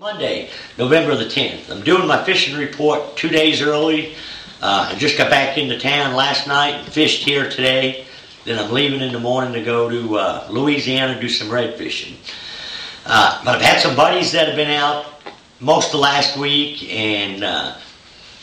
Monday, November the 10th. I'm doing my fishing report 2 days early. I just got back into town last night and fished here today. Then I'm leaving in the morning to go to Louisiana and do some red fishing. But I've had some buddies that have been out most of last week, and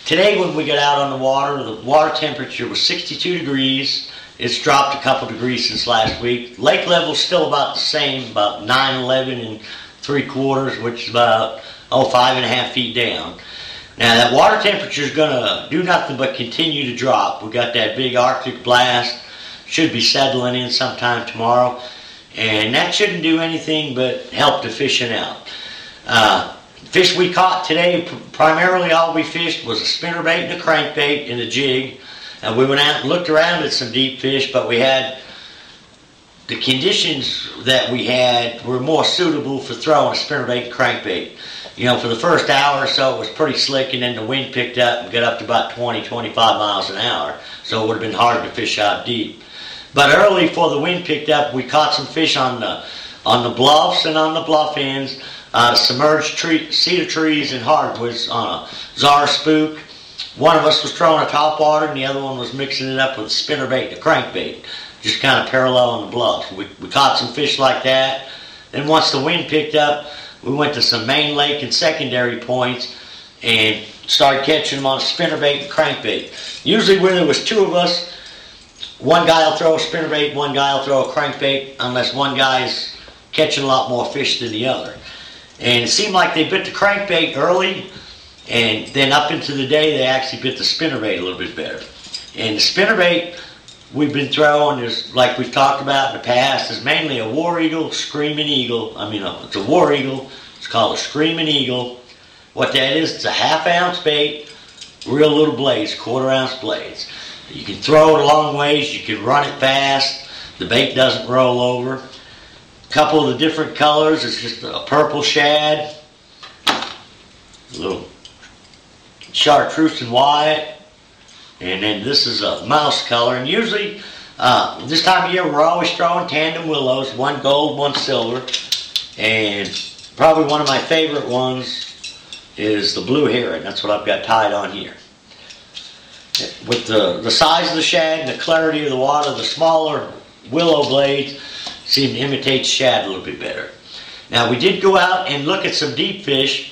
today when we got out on the water temperature was 62 degrees. It's dropped a couple degrees since last week. Lake level's still about the same, about 9, 11 3/4, which is about 5.5 feet down. Now that water temperature is going to do nothing but continue to drop. We got that big Arctic blast, should be settling in sometime tomorrow, and that shouldn't do anything but help the fishing out. Fish we caught today, primarily all we fished was a spinnerbait and a crankbait and a jig. And we went out and looked around at some deep fish, but we had the conditions that we had were more suitable for throwing a spinnerbait and crankbait. You know, for the first hour or so it was pretty slick, and then the wind picked up and got up to about 20-25 miles an hour. So it would have been hard to fish out deep. But early, before the wind picked up, we caught some fish on the bluffs and on the bluff ends, submerged cedar trees and hardwoods on a Czar spook. One of us was throwing a topwater, and the other one was mixing it up with a spinnerbait and a crankbait, just kind of parallel on the bluffs. We caught some fish like that. Then once the wind picked up, we went to some main lake and secondary points and started catching them on a spinnerbait and crankbait. Usually when there was two of us, one guy will throw a spinnerbait, one guy will throw a crankbait, unless one guy's catching a lot more fish than the other. And it seemed like they bit the crankbait early, and then up into the day they actually bit the spinnerbait a little bit better. And the spinnerbait we've been throwing is, like we've talked about in the past, is mainly a war eagle, screaming eagle. It's a war eagle. It's called a screaming eagle. What that is, it's a 1/2 ounce bait, real little blades, 1/4 ounce blades. You can throw it a long ways, you can run it fast, the bait doesn't roll over. A couple of the different colors, it's just a purple shad, a little chartreuse and white, and then this is a mouse color. And usually this time of year we're always throwing tandem willows, one gold, one silver, and probably one of my favorite ones is the blue heron. That's what I've got tied on here. With the size of the shad and the clarity of the water, the smaller willow blades seem to imitate shad a little bit better. Now we did go out and look at some deep fish.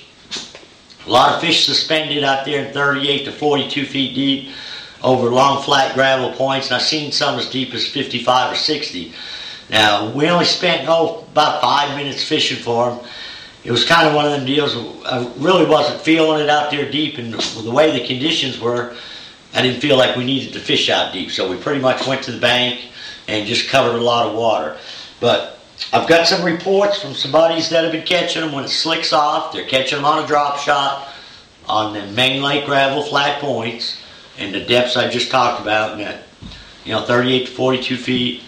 A lot of fish suspended out there in 38 to 42 feet deep over long flat gravel points, and I've seen some as deep as 55 or 60. Now we only spent about 5 minutes fishing for them. It was kind of one of them deals. I really wasn't feeling it out there deep, and the way the conditions were, I didn't feel like we needed to fish out deep. So we pretty much went to the bank and just covered a lot of water. But I've got some reports from some buddies that have been catching them when it slicks off. They're catching them on a drop shot on the main lake gravel flat points and the depths I just talked about, in that 38 to 42 feet.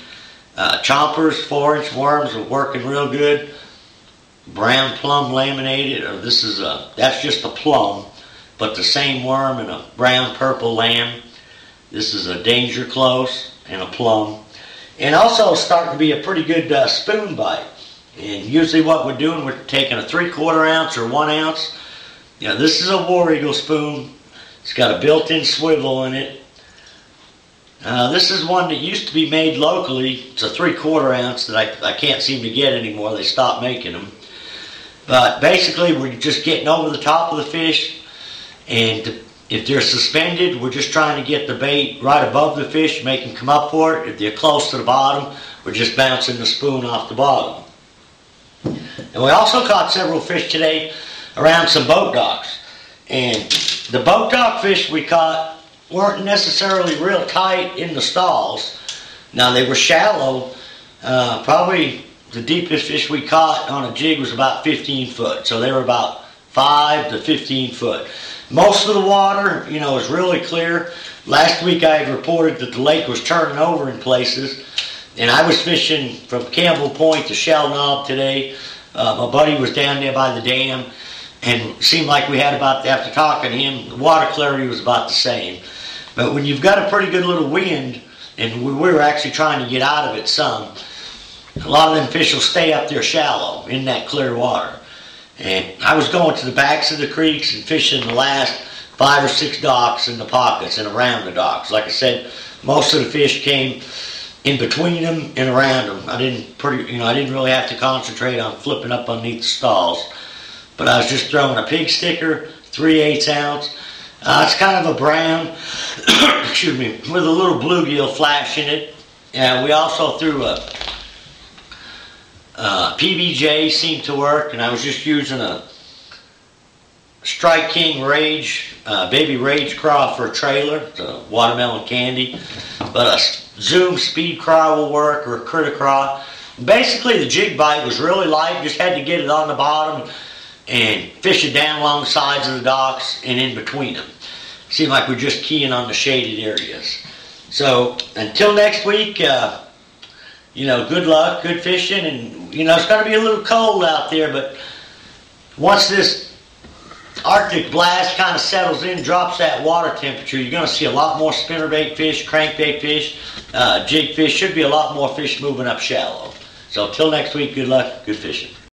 Chompers, 4-inch worms are working real good. Brown plum laminated, or that's just a plum, but the same worm in a brown purple lamb. This is a danger close and a plum. And also starting to be a pretty good spoon bite. And usually what we're doing, we're taking a 3/4 ounce or 1 ounce. This is a war eagle spoon. It's got a built-in swivel in it. This is one that used to be made locally. It's a 3/4 ounce that I can't seem to get anymore. They stopped making them. But basically we're just getting over the top of the fish, and if they're suspended, we're just trying to get the bait right above the fish, make them come up for it. If they're close to the bottom, we're just bouncing the spoon off the bottom. And we also caught several fish today around some boat docks. And the boat dock fish we caught weren't necessarily real tight in the stalls. Now they were shallow. Probably the deepest fish we caught on a jig was about 15 foot. So they were about 5 to 15 foot. Most of the water, is really clear. Last week I had reported that the lake was turning over in places, and I was fishing from Campbell Point to Shell Knob today. My buddy was down there by the dam, and it seemed like we had after talking to him, the water clarity was about the same. But when you've got a pretty good little wind, and we were actually trying to get out of it some, a lot of them fish will stay up there shallow in that clear water. And I was going to the backs of the creeks and fishing the last 5 or 6 docks in the pockets and around the docks. Like I said, most of the fish came in between them and around them. I didn't really have to concentrate on flipping up underneath the stalls. But I was just throwing a pig sticker, 3/8 ounce. It's kind of a brown, excuse me, with a little bluegill flash in it. And we also threw a PBJ, seemed to work, and I was just using a Strike King Rage, Baby Rage Craw for a trailer. It's a watermelon candy. But a Zoom Speed Craw will work, or a Critter Craw. Basically, the jig bite was really light. Just had to get it on the bottom and fish it down along the sides of the docks and in between them. Seemed like we're just keying on the shaded areas. So until next week, good luck, good fishing, and it's going to be a little cold out there, but once this Arctic blast kind of settles in, drops that water temperature, you're going to see a lot more spinnerbait fish, crankbait fish, jig fish. Should be a lot more fish moving up shallow. So until next week, good luck, good fishing.